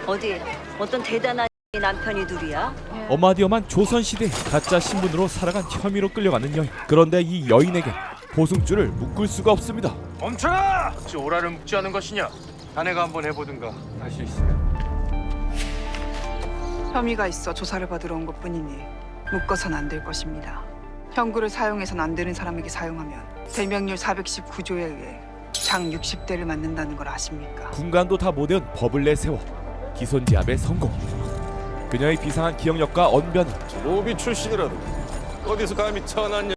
어디 어떤 대단한 남편이 둘이야? 어마디엄한 조선시대 가짜 신분으로 살아간 혐의로 끌려가는 여인. 그런데 이 여인에게 보승줄을 묶을 수가 없습니다. 멈춰라! 어찌 오라를 묶지 않은 것이냐? 자네가 한번 해보든가 할 수 있으면. 혐의가 있어 조사를 받으러 온 것뿐이니 묶어선 안 될 것입니다. 형구를 사용해선 안 되는 사람에게 사용하면 대명률 419조에 의해 장 60대를 맞는다는 걸 아십니까? 군간도 다 못 외운 법을 내세워 기손제압에 성공. 그녀의 비상한 기억력과 언변은 노비 출신이라도 어디서 감히 천한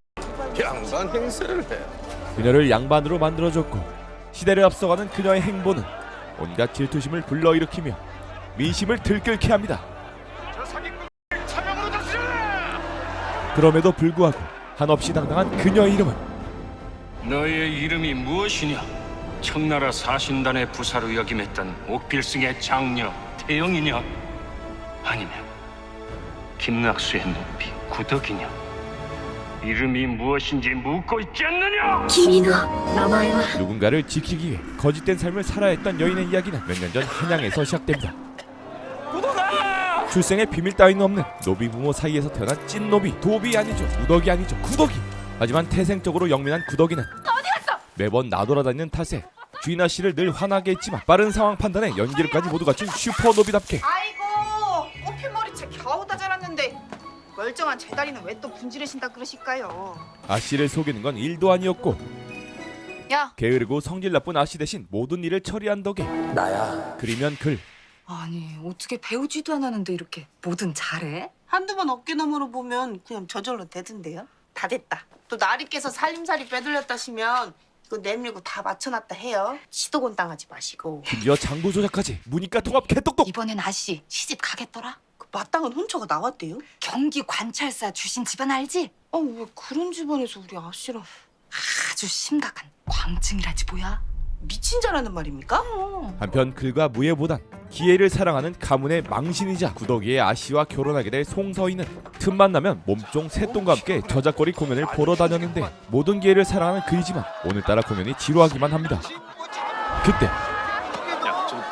양반 행세를 해. 그녀를 양반으로 만들어줬고, 시대를 앞서가는 그녀의 행보는 온갖 질투심을 불러일으키며 민심을 들끓게 합니다. 저 사기꾼을 차명으로 다스려라! 그럼에도 불구하고 한없이 당당한 그녀의 이름은 너의 이름이 무엇이냐? 청나라 사신단의 부사로 역임했던 옥필승의 장녀 태영이냐? 아니면 김낙수의 노비 구덕이냐? 이름이 무엇인지 묻고 있지 않느냐? 누군가를 지키기 위해 거짓된 삶을 살아야 했던 여인의 이야기는 몇 년 전 한양에서 시작됩니다. 출생의 비밀 따위는 없는 노비 부모 사이에서 태어난 찐노비, 도비 아니죠, 구덕이 아니죠, 구덕이. 하지만 태생적으로 영민한 구덕이는 매번 나돌아다니는 탓에 주인아 씨를 늘 화나게 했지만 빠른 상황 판단에 연기력까지 모두 갖춘 슈퍼노비답게 아이고, 꽃핀머리채 겨우 다 자랐는데 멀쩡한 제 다리는 왜 또 분지르신다 그러실까요? 아 씨를 속이는 건 일도 아니었고, 야! 게으르고 성질 나쁜 아씨 대신 모든 일을 처리한 덕에 나야 그리면 글, 아니 어떻게 배우지도 않았는데 이렇게 뭐든 잘해? 한두 번 어깨 너머로 보면 그냥 저절로 되던데요? 다 됐다. 또 나리께서 살림살이 빼돌렸다시면 이거 내밀고 다 맞춰놨다 해요. 시도건 당하지 마시고. 드디어 장부 조작까지 문이과 통합 개똑똑. 이번엔 아씨 시집 가겠더라? 그 마땅한 혼처가 나왔대요? 경기 관찰사 주신 집안 알지? 왜 그런 집안에서 우리 아씨랑 아주 심각한 광증이라지 뭐야? 미친 자라는 말입니까? 한편 글과 무예보단 기회를 사랑하는 가문의 망신이자 구덕이의 아씨와 결혼하게 될 송서희는 틈만 나면 몸종 새똥과 함께 저작거리 공연을 보러 다녔는데, 모든 기회를 사랑하는 그이지만 오늘따라 공연이 지루하기만 합니다. 그때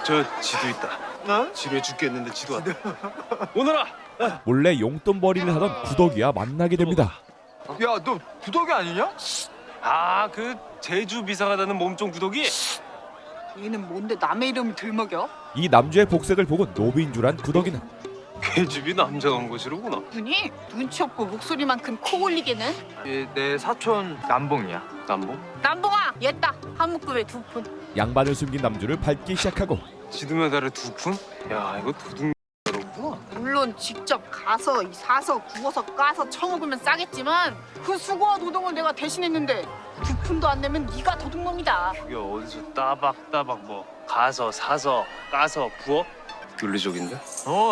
저 지도 있다. 지루해 죽겠는데 지도 안 돼. 오너라! 몰래 용돈벌이를 하던 구덕이와 만나게 됩니다. 야, 너 구덕이 아니냐? 아, 그 제주 비상하다는 몸종 구덕이? 얘는 뭔데 남의 이름을 들먹여? 이 남주의 복색을 보고 노비인 줄 안 구덕이는 걔 집이 남자 간 곳이로구나. 분이 눈치 없고 목소리만 큰 코 올리게는? 내 사촌 남봉이야. 남봉? 남봉아, 얘다 한묶음에 2푼. 양반을 숨긴 남주를 밟기 시작하고, 지도 메달에 2푼? 야, 이거 도둑 구나. 물론 직접 가서 사서 구워서 까서 처먹으면 싸겠지만 그 수고와 노동을 내가 대신했는데 2푼도 안 내면 네가 도둑놈이다. 이게 어디서 따박따박 뭐 가서 사서 까서 구워? 윤리적인데?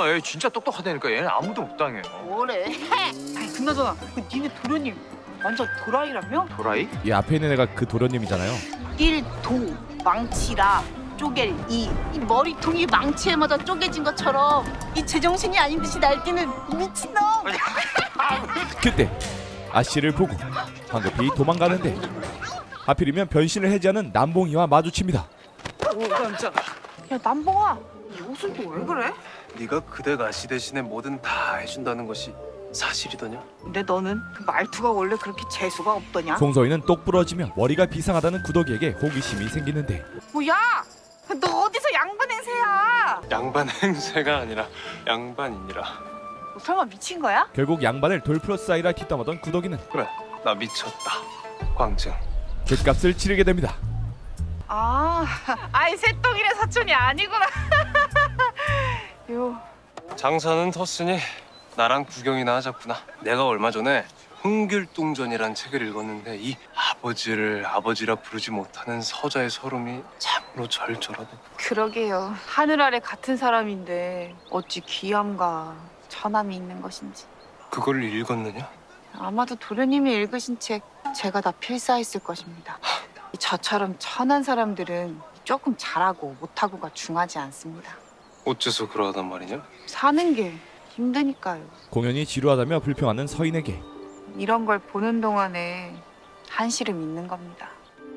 얘 진짜 똑똑하다니까. 얘는 아무도 못 당해. 뭐래? 아니 그나저나 그 니네 도련님 완전 도라이라며? 도라이? 이 앞에 있는 애가 그 도련님이잖아요. 1도 망치라 쪼갤 이 머리통이 망치에 맞아 쪼개진 것처럼 이 제정신이 아닌 듯이 날뛰는 이 미친놈. 그때 아씨를 보고 황급히 도망가는데, 하필이면 변신을 해제하는 남봉이와 마주칩니다. 오, 깜짝아. 야 남봉아, 이 옷은 또 왜 그래? 네가 그대 가시 대신에 뭐든 다 해준다는 것이 사실이더냐? 근데 너는 그 말투가 원래 그렇게 재수가 없더냐? 송서희는 똑 부러지며 머리가 비상하다는 구덕이에게 호기심이 생기는데, 뭐야? 너 어디서 양반 행세야? 양반 행세가 아니라 양반이니라. 너 설마 미친 거야? 결국 양반을 돌플러 사이라 뒷담하던 구덕이는 그래, 나 미쳤다. 광증. 죗값을 치르게 됩니다. 아이 새똥이네 사촌이 아니구나. 요. 장사는 텄으니 나랑 구경이나 하자꾸나. 내가 얼마 전에 흥귤동전이란 책을 읽었는데 이 아버지를 아버지라 부르지 못하는 서자의 서름이 참으로 절절하다. 그러게요. 하늘 아래 같은 사람인데 어찌 귀함과 천함이 있는 것인지. 그걸 읽었느냐? 아마도 도련님이 읽으신 책 제가 다 필사했을 것입니다. 저처럼 천한 사람들은 조금 잘하고 못하고가 중하지 않습니다. 어째서 그러하단 말이냐? 사는 게 힘드니까요. 공연이 지루하다며 불평하는 서인에게 이런 걸 보는 동안에 한시름 있는 겁니다.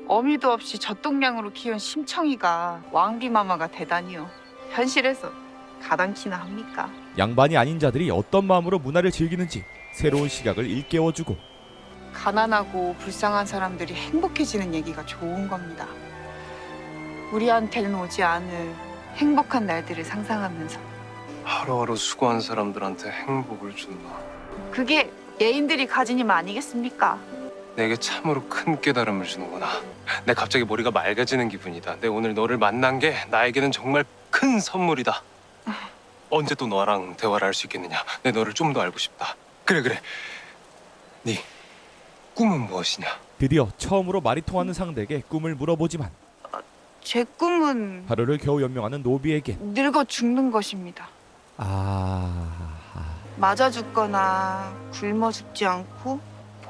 어미도 없이 젖동량으로 키운 심청이가 왕비마마가 되다니요. 현실에서 가당키나 합니까? 양반이 아닌 자들이 어떤 마음으로 문화를 즐기는지 새로운 시각을 일깨워주고 가난하고 불쌍한 사람들이 행복해지는 얘기가 좋은 겁니다. 우리한테는 오지 않을 행복한 날들을 상상하면서 하루하루 수고한 사람들한테 행복을 준다. 그게 예인들이 가진 힘 아니겠습니까? 내게 참으로 큰 깨달음을 주는구나. 내 갑자기 머리가 맑아지는 기분이다. 내 오늘 너를 만난 게 나에게는 정말 큰 선물이다. 언제 또 너랑 대화를 할 수 있겠느냐. 내 너를 좀 더 알고 싶다. 그래. 네 꿈은 무엇이냐? 드디어 처음으로 말이 통하는 상대에게 꿈을 물어보지만 제 꿈은 하루를 겨우 연명하는 노비에겐 늙어 죽는 것입니다. 맞아 죽거나 굶어 죽지 않고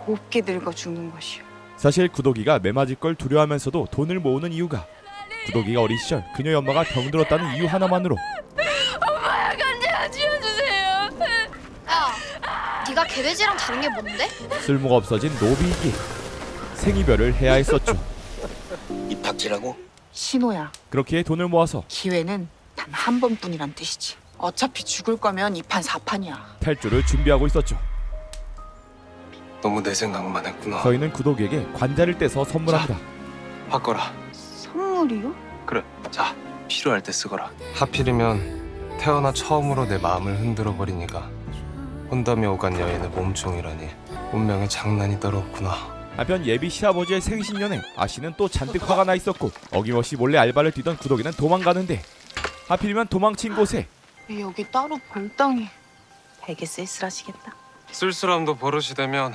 곱게 늙어 죽는 것이요. 사실 구더기가 매맞을 걸 두려워하면서도 돈을 모으는 이유가 구더기가 어린 시절 그녀의 엄마가 병들었다는 이유 하나만으로 네가 개돼지랑 다른 게 뭔데? 쓸모가 없어진 노비이기에 생이별을 해야 했었죠. 입학지라고? 신호야, 그렇기에 돈을 모아서 기회는 단 한 번뿐이란 뜻이지. 어차피 죽을 거면 2판 4판이야. 탈주를 준비하고 있었죠. 너무 내 생각만 했구나. 저희는 구더기에게 관자를 떼서 선물합니다. 바꿔라. 선물이요? 그래. 자, 필요할 때 쓰거라. 하필이면 태어나 처음으로 내 마음을 흔들어 버린 이가 혼담에 오간 여인의 몸종이라니 운명에 장난이 따로 없구나. 한편 예비 시아버지의 생신년에 아씨는 또 잔뜩 화가 나 있었고 어김없이 몰래 알바를 뛰던 구더기는 도망가는데 하필이면 도망친 곳에 왜 여기 따로 별당이? 되게 쓸쓸하시겠다. 쓸쓸함도 버릇이 되면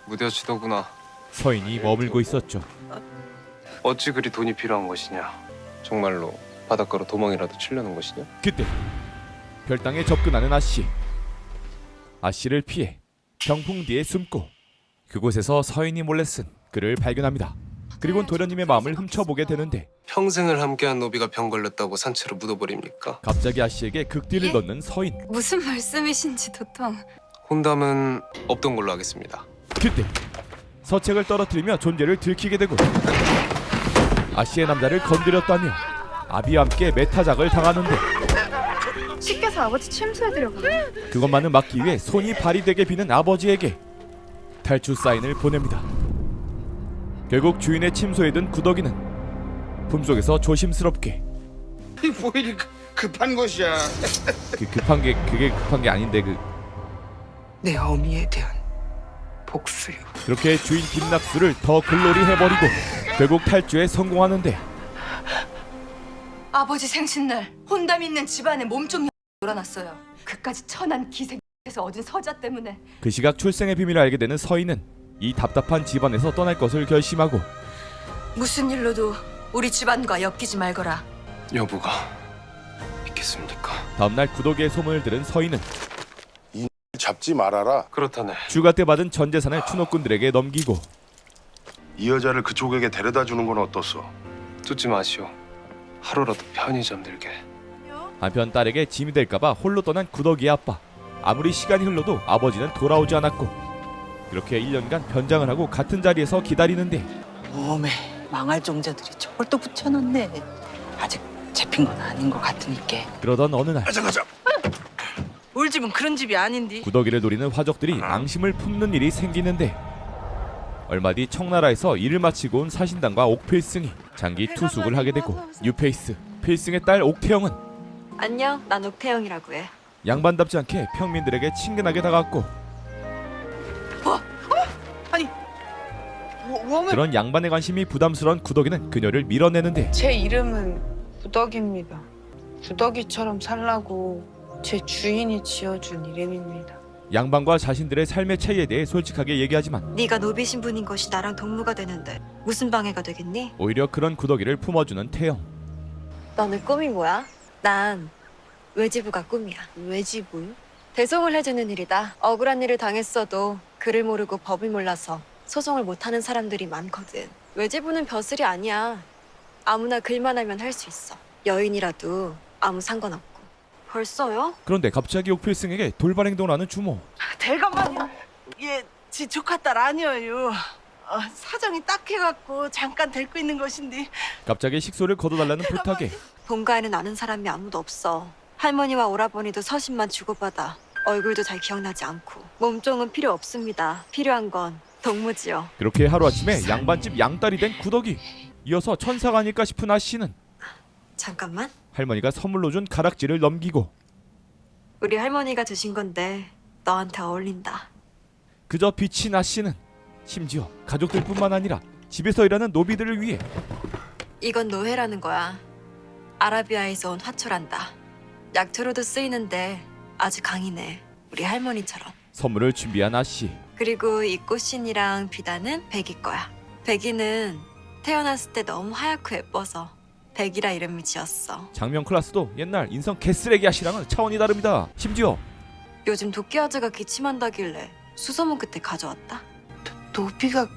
무뎌지더구나. 서인이 머물고 있었죠. 어찌 그리 돈이 필요한 것이냐? 정말로 바닷가로 도망이라도 치려는 것이냐? 그때 별당에 접근하는 아씨. 아씨를 피해 병풍 뒤에 숨고 그곳에서 서인이 몰래 쓴 글을 발견합니다. 그리곤 도련님의 마음을 훔쳐보게 되는데 평생을 함께한 노비가 병 걸렸다고 산채로 묻어버립니까? 갑자기 아씨에게 극딜을 넣는 서인. 무슨 말씀이신지 도통. 혼담은 없던 걸로 하겠습니다. 그때 서책을 떨어뜨리며 존재를 들키게 되고 아씨의 남자를 건드렸다며 아비와 함께 메타작을 당하는데 시켜서 아버지 침수해드려고요. 그것만은 막기 위해 손이 발휘되게 비는 아버지에게 탈주 사인을 보냅니다. 결국 주인의 침소에 든 구더기는 품속에서 조심스럽게 뭐 이리 급한 것이야. 그게 급한 게 아닌데 내 어미에 대한 복수요. 그렇게 주인 김낙수를 더 글로리 해버리고 결국 탈주에 성공하는데 아버지 생신날 혼담 있는 집안에 몸좀 놀아놨어요. 그까지 천한 기생에서 얻은 서자 때문에. 그 시각 출생의 비밀을 알게 되는 서인은 이 답답한 집안에서 떠날 것을 결심하고 무슨 일로도 우리 집안과 엮이지 말거라. 여보가 믿겠습니까? 다음날 구더기의 소문을 들은 서인은 잡지 말아라. 그렇다네. 휴가 때 받은 전 재산을 추노꾼들에게 넘기고 이 여자를 그쪽에게 데려다 주는 건 어떻소? 쫓지 마시오. 하루라도 편히 잠들게. 한편 딸에게 짐이 될까봐 홀로 떠난 구더기의 아빠. 아무리 시간이 흘러도 아버지는 돌아오지 않았고 그렇게 1년간 변장을 하고 같은 자리에서 기다리는데 몸에 망할 종자들이 저걸 또 붙여놨네. 아직 잡힌 건 아닌 것 같으니까. 그러던 어느 날 가자. 우리 집은 그런 집이 아닌데. 구더기를 노리는 화적들이 앙심을 품는 일이 생기는데 얼마 뒤 청나라에서 일을 마치고 온 사신당과 옥필승이 장기 투숙을 하게 되고 뉴페이스 필승의 딸 옥태영은 안녕, 난 옥태영이라고 해. 양반답지 않게 평민들에게 친근하게 다가왔고 아니, 웜을 그런 양반의 관심이 부담스러운 구더기는 그녀를 밀어내는데 제 이름은 구덕입니다. 구덕이처럼 살라고 제 주인이 지어준 이름입니다. 양반과 자신들의 삶의 차이에 대해 솔직하게 얘기하지만 네가 노비 신분인 것이 나랑 동무가 되는데 무슨 방해가 되겠니? 오히려 그런 구더기를 품어주는 태영. 너는 꿈이 뭐야? 난 외지부가 꿈이야. 외지부요? 대송을 해주는 일이다. 억울한 일을 당했어도 글을 모르고 법을 몰라서 소송을 못하는 사람들이 많거든. 외지부는 벼슬이 아니야. 아무나 글만 하면 할 수 있어. 여인이라도 아무 상관없고. 벌써요? 그런데 갑자기 옥필승에게 돌발 행동을 하는 주모. 대감마님, 얘 지 조카 딸 아니에요. 사정이 딱해갖고 잠깐 데리고 있는 것인데. 갑자기 식소를 거둬달라는 부탁에 본가에는 아는 사람이 아무도 없어. 할머니와 오라버니도 서신만 주고받아 얼굴도 잘 기억나지 않고. 몸종은 필요 없습니다. 필요한 건 동무지요. 그렇게 하루아침에 양반집 양딸이 된 구덕이. 이어서 천사가 아닐까 싶은 아씨는 잠깐만. 할머니가 선물로 준 가락지를 넘기고 우리 할머니가 주신 건데 너한테 어울린다. 그저 비친 아씨는 심지어 가족들뿐만 아니라 집에서 일하는 노비들을 위해 이건 노회라는 거야. 아라비아에서 온 화초란다. 약초로도 쓰이는데 아주 강이네. 우리 할머니처럼. 선물을 준비한 아씨. 그리고 이 꽃신이랑 비단은 백이 거야. 백이는 태어났을 때 너무 하얗고 예뻐서 백이라 이름을 지었어. 장면 클라스도 옛날 인성 개쓰레기 아씨랑은 차원이 다릅니다. 심지어 요즘 도끼아재가 기침한다길래 수소문 끝에 가져왔다. 노비가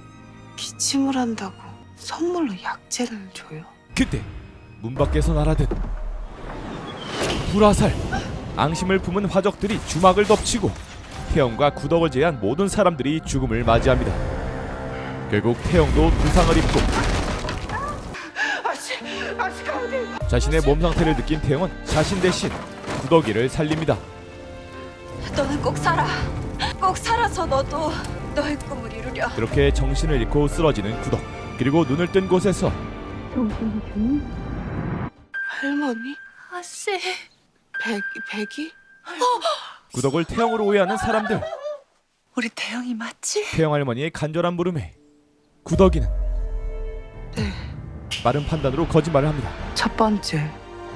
기침을 한다고 선물로 약재를 줘요? 그때 문 밖에서 날아든 불화살. 앙심을 품은 화적들이 주막을 덮치고 태영과 구덕을 제외한 모든 사람들이 죽음을 맞이합니다. 결국 태영도 부상을 입고 자신의 몸 상태를 느낀 태영은 자신 대신 구덕이를 살립니다. 너는 꼭 살아. 꼭 살아서 너도 너의 꿈을 이루려. 그렇게 정신을 잃고 쓰러지는 구덕. 그리고 눈을 뜬 곳에서 할머니? 아씨. 백이? 구덕을 태영으로 오해하는 사람들. 우리 태영이 맞지? 태영 할머니의 간절한 물음에 구덕이는 네. 빠른 판단으로 거짓말을 합니다. 첫 번째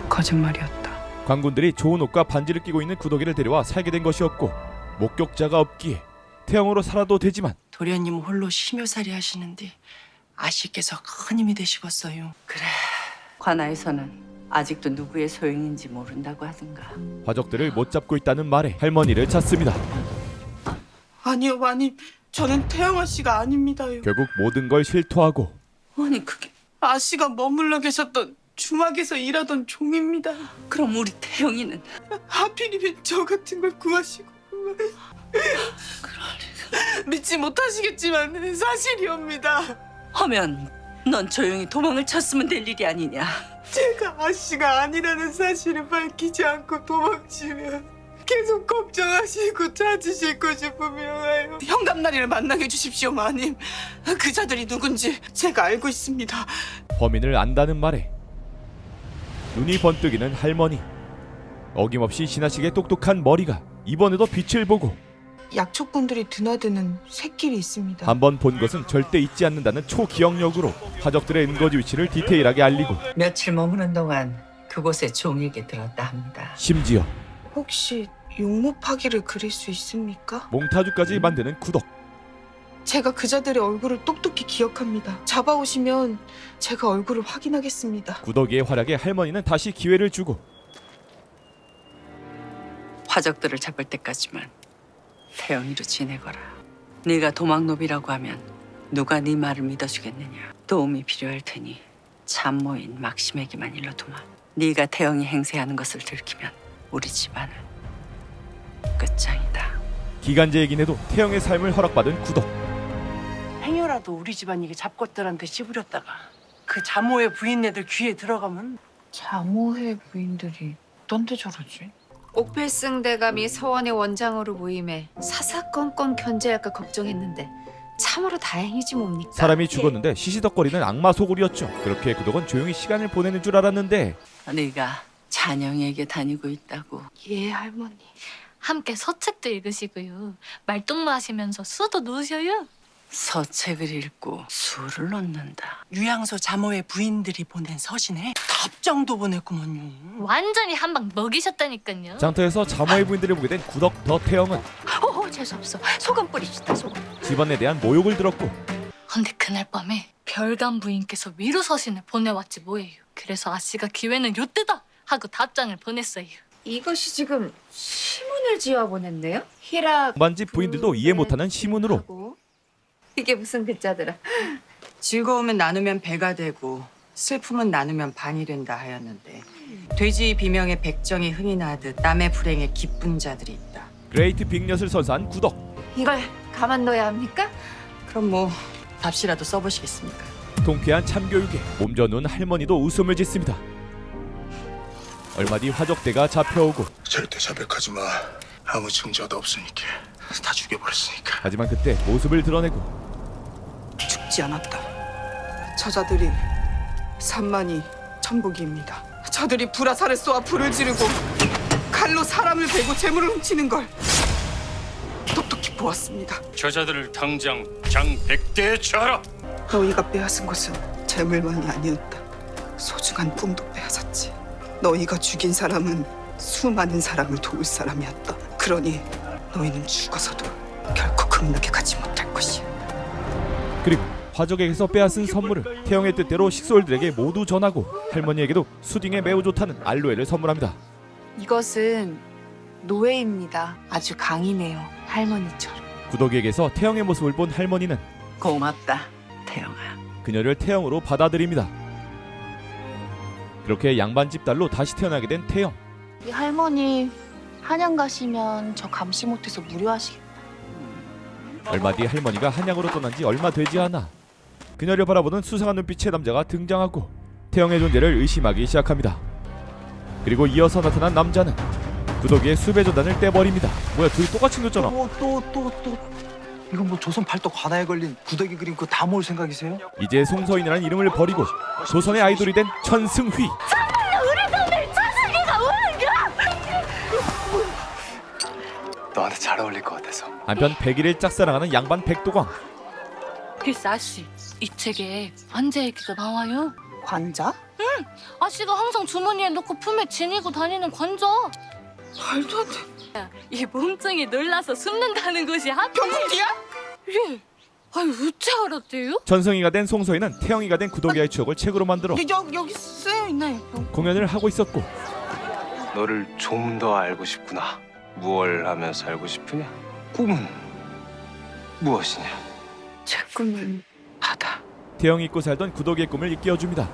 거짓말이었다. 관군들이 좋은 옷과 반지를 끼고 있는 구덕이를 데려와 살게 된 것이었고 목격자가 없기에 태영으로 살아도 되지만 도련님 홀로 심효살이 하시는데 아씨께서 큰 힘이 되시겠어요. 그래. 관아에서는 아직도 누구의 소용인지 모른다고 하던가. 화적들을 못 잡고 있다는 말에 할머니를 찾습니다. 아니요, 마님. 저는 태영 아씨가 아닙니다요. 결국 모든 걸 실토하고 아니 그게 아씨가 머물러 계셨던 주막에서 일하던 종입니다. 그럼 우리 태영이는 하필이면 저 같은 걸 구하시고. 믿지 못하시겠지만 사실이옵니다. 하면 넌 조용히 도망을 쳤으면 될 일이 아니냐. 제가 아씨가 아니라는 사실을 밝히지 않고 도망치면 계속 걱정하시고 찾으시고 싶으며요. 현감나리를 만나게 해주십시오, 마님. 그 자들이 누군지 제가 알고 있습니다. 범인을 안다는 말에 눈이 번뜩이는 할머니. 어김없이 지나치게 똑똑한 머리가 이번에도 빛을 보고 약초꾼들이 드나드는 샛길이 있습니다. 한번 본 것은 절대 잊지 않는다는 초기억력으로 화적들의 은거지 위치를 디테일하게 알리고 며칠 머무는 동안 그곳에 종에게 들었다 합니다. 심지어 혹시 용모파기를 그릴 수 있습니까? 몽타주까지 만드는 구덕. 제가 그 자들의 얼굴을 똑똑히 기억합니다. 잡아오시면 제가 얼굴을 확인하겠습니다. 구덕이의 활약에 할머니는 다시 기회를 주고 화적들을 잡을 때까지만 태영이로 지내거라. 네가 도망노비라고 하면 누가 네 말을 믿어주겠느냐. 도움이 필요할 테니 참모인 막심에게만 일러두마. 네가 태영이 행세하는 것을 들키면 우리 집안은 끝장이다. 기간제이긴 해도 태영의 삶을 허락받은 구덕. 행여라도 우리 집안이게 잡것들한테 씹으렸다가 그 자모의 부인네들 귀에 들어가면 자모회 부인들이 어떤데 저러지? 옥필승 대감이 서원의 원장으로 모임해 사사건건 견제할까 걱정했는데 참으로 다행이지 뭡니까? 사람이 죽었는데 시시덕거리는 악마 소굴이었죠. 그렇게 구덕은 조용히 시간을 보내는 줄 알았는데 네가 잔영에게 다니고 있다고. 예, 할머니. 함께 서책도 읽으시고요. 말동무 하시면서 수도 놓으셔요. 서책을 읽고 술을 놓는다. 유양소 자모의 부인들이 보낸 서신에 답장도 보냈구먼요. 완전히 한 방 먹이셨다니까요. 장터에서 자모의 부인들을 보게 된 구덕 더 태영은 재수없어. 소금 뿌립시다, 소금. 집안에 대한 모욕을 들었고 근데 그날 밤에 별감 부인께서 위로 서신을 보내왔지 뭐예요. 그래서 아씨가 기회는 요때다 하고 답장을 보냈어요. 이것이 지금 시문을 지어 보냈네요. 희락 반집 부인들도 이해 못하는 시문으로 이게 무슨 글자더라. 즐거움은 나누면 배가 되고 슬픔은 나누면 반이 된다 하였는데 돼지 비명에 백정이 흥이 나듯 남의 불행에 기쁜 자들이 있다. 그레이트 빅엿을 선사한 구덕. 이걸 가만 둬야 합니까? 그럼 뭐 답시라도 써보시겠습니까? 통쾌한 참교육에 몸져 누운 할머니도 웃음을 짓습니다. 얼마 뒤 화적대가 잡혀오고 절대 자백하지 마. 아무 증거도 없으니까 다 죽여버렸으니까. 하지만 그때 모습을 드러내고 죽지 않았다. 저자들이 산만이 천복이입니다. 저들이 불화살을 쏘아 불을 지르고 칼로 사람을 베고 재물을 훔치는 걸 똑똑히 보았습니다. 저자들을 당장 장 100대에 처하라. 너희가 빼앗은 것은 재물만이 아니었다. 소중한 꿈도 빼앗았지. 너희가 죽인 사람은 수많은 사람을 도울 사람이었다. 그러니 너희는 죽어서도 결코 극락에 가지 못할 것이야. 그리고 화적에게서 빼앗은 선물을 태영의 뜻대로 식솔들에게 모두 전하고 할머니에게도 수딩에 매우 좋다는 알로에를 선물합니다. 이것은 노예입니다. 아주 강이네요. 할머니처럼. 구덕이에게서 태영의 모습을 본 할머니는 고맙다, 태영아. 그녀를 태영으로 받아들입니다. 그렇게 양반집 딸로 다시 태어나게 된 태영. 이 할머니 한양 가시면 저 감시 못해서 무료하시겠다. 얼마 뒤 할머니가 한양으로 떠난 지 얼마 되지 않아 그녀를 바라보는 수상한 눈빛의 남자가 등장하고 태영의 존재를 의심하기 시작합니다. 그리고 이어서 나타난 남자는 구덕이의 수배 전단을 떼버립니다. 뭐야, 둘이 똑같이 생겼잖아. 또 이건 뭐 조선 팔도 관아에 걸린 구더기 그림 그거 다 모을 생각이세요? 이제 송서인이라는 이름을 버리고 조선의 아이돌이 된 천승휘. 너한테 잘 어울릴 것 같아서. 한편 백일을 짝사랑하는 양반 백도광. 글쎄 아씨, 이 책에 관자 얘기가 나와요. 관자? 아씨가 항상 주머니에 넣고 품에 지니고 다니는 관자. 말도 안 돼. 이 몸뚱이 놀라서 숨는다는 것이 하필. 병풍기야? 예. 아유 어째 알았대요? 천승희가 된 송서인은 태영이가 된 구덕이의 추억을 책으로 만들어 여기 쓰여 있네. 공연을 하고 있었고 너를 좀 더 알고 싶구나. 무얼 하며 살고 싶으냐? 꿈은 무엇이냐? 제 꿈은 바다. 태영이 잊고 살던 구덕이의 꿈을 일깨워줍니다.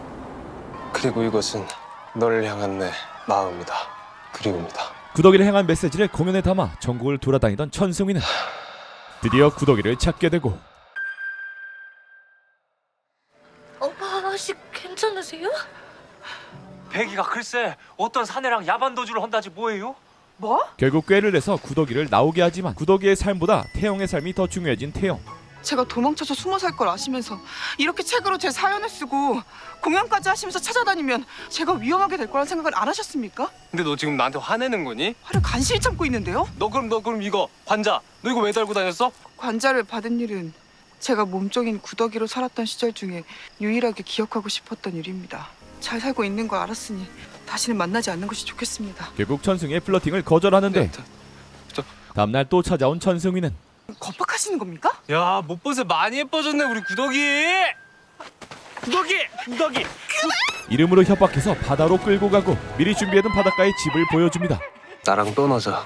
그리고 이것은 너를 향한 내 마음이다. 그리움이다. 구덕이를 향한 메시지를 공연에 담아 전국을 돌아다니던 천승희는 드디어 구덕이를 찾게 되고 아씨 괜찮으세요? 백이가 글쎄 어떤 사내랑 야반도주를 한다지 뭐예요? 뭐? 결국 꾀를 내서 구덕이를 나오게 하지만 구덕이의 삶보다 태영의 삶이 더 중요해진 태영. 제가 도망쳐서 숨어 살 걸 아시면서 이렇게 책으로 제 사연을 쓰고 공연까지 하시면서 찾아다니면 제가 위험하게 될 거란 생각을 안 하셨습니까? 근데 너 지금 나한테 화내는 거니? 화를 간신히 참고 있는데요. 너 그럼 이거 관자. 너 이거 왜 달고 다녔어? 관자를 받은 일은 제가 몸종인 구더기로 살았던 시절 중에 유일하게 기억하고 싶었던 일입니다. 잘 살고 있는 걸 알았으니 다시는 만나지 않는 것이 좋겠습니다. 결국 천승희의 플러팅을 거절하는데 다음날 또 찾아온 천승희는 겁박하시는 겁니까? 야, 못 본 새 많이 예뻐졌네 우리 구덕이. 구덕이. 이름으로 협박해서 바다로 끌고 가고 미리 준비해둔 바닷가의 집을 보여줍니다. 나랑 떠나자.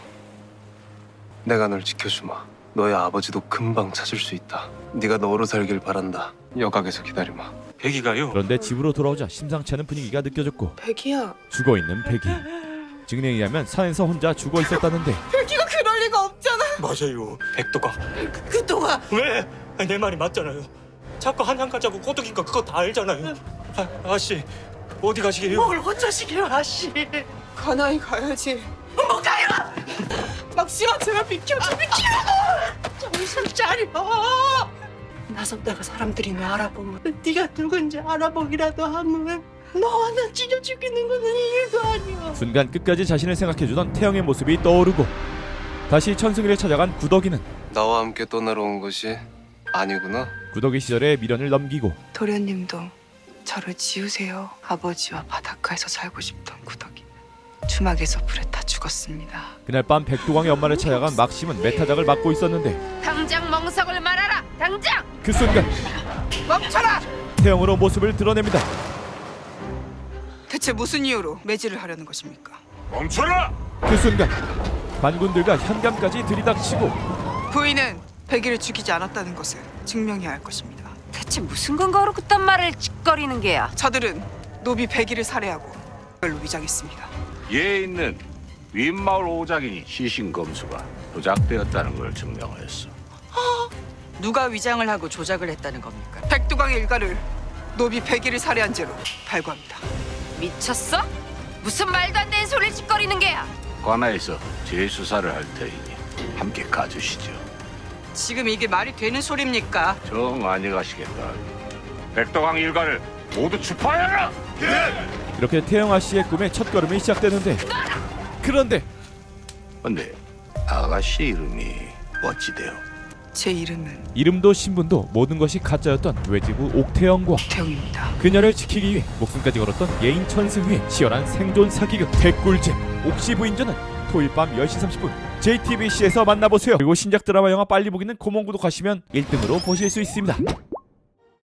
내가 널 지켜주마. 너의 아버지도 금방 찾을 수 있다. 네가 너로 살길 바란다. 여각에서 기다리마. 백이가요? 그런데 집으로 돌아오자 심상치 않은 분위기가 느껴졌고 백이야. 죽어있는 백이. 증인에 의하면 산에서 혼자 죽어 있었다는데 백이가 그럴 리가 없잖아. 맞아요. 백도가. 그동안 왜? 내 말이 맞잖아요. 자꾸 한양 가자고 꼬드기니까 그거 다 알잖아요. 아씨 어디 가시게요? 뭘 어쩌시게요, 아씨. 가나이 가야지. 뭐 가요? 막시마 제발 비켜줘. 정신 차려. 나섰다가 사람들이 너 알아보면 네가 누군지 알아보기라도 하면 너와 나 찢어 죽이는 거는 일도 아니야. 순간 끝까지 자신을 생각해주던 태영의 모습이 떠오르고 다시 천승희를 찾아간 구덕이는 나와 함께 떠나러 온 것이 아니구나. 구덕이 시절의 미련을 넘기고 도련님도 저를 지우세요. 아버지와 바닷가에서 살고 싶던 구덕이 주막에서 불에 타 죽었습니다. 그날 밤 백도광의 엄마를 찾아간 막심은 메타작을 맡고 있었는데 당장 멍석을 말하라. 당장. 그 순간 멈춰라! 태영으로 모습을 드러냅니다. 대체 무슨 이유로 매질을 하려는 것입니까? 멈춰라! 그 순간 반군들과 현감까지 들이닥치고 부인은 백이를 죽이지 않았다는 것을 증명해야 할 것입니다. 대체 무슨 근거로 그딴 말을 짓거리는 게야? 저들은 노비 백이를 살해하고 그걸로 위장했습니다. 예 있는 윗마을 오작이니 시신검수가 조작되었다는 걸 증명하였어. 누가 위장을 하고 조작을 했다는 겁니까? 백두광의 일가를 노비 백이를 살해한 죄로 발부합니다. 미쳤어? 무슨 말도 안 되는 소리를 짓거리는 게야. 관아에서 재수사를 할 테이니 함께 가주시죠. 지금 이게 말이 되는 소리입니까? 정 안녕하시겠다. 백도강 일가를 모두 추파해라. 이렇게 태영아 씨의 꿈의 첫걸음이 시작되는데, 그런데 근데 아가씨 이름이 어찌돼요? 제 이름은 이름도 신분도 모든 것이 가짜였던 외지부 옥태영과 태영입니다. 그녀를 지키기 위해 목숨까지 걸었던 예인 천승휘의 치열한 생존 사기극 대꿀잼 옥시 부인전은 토요일 밤 10시 30분 JTBC에서 만나보세요. 그리고 신작 드라마 영화 빨리 보기는 고몽 구독하시면 1등으로 보실 수 있습니다.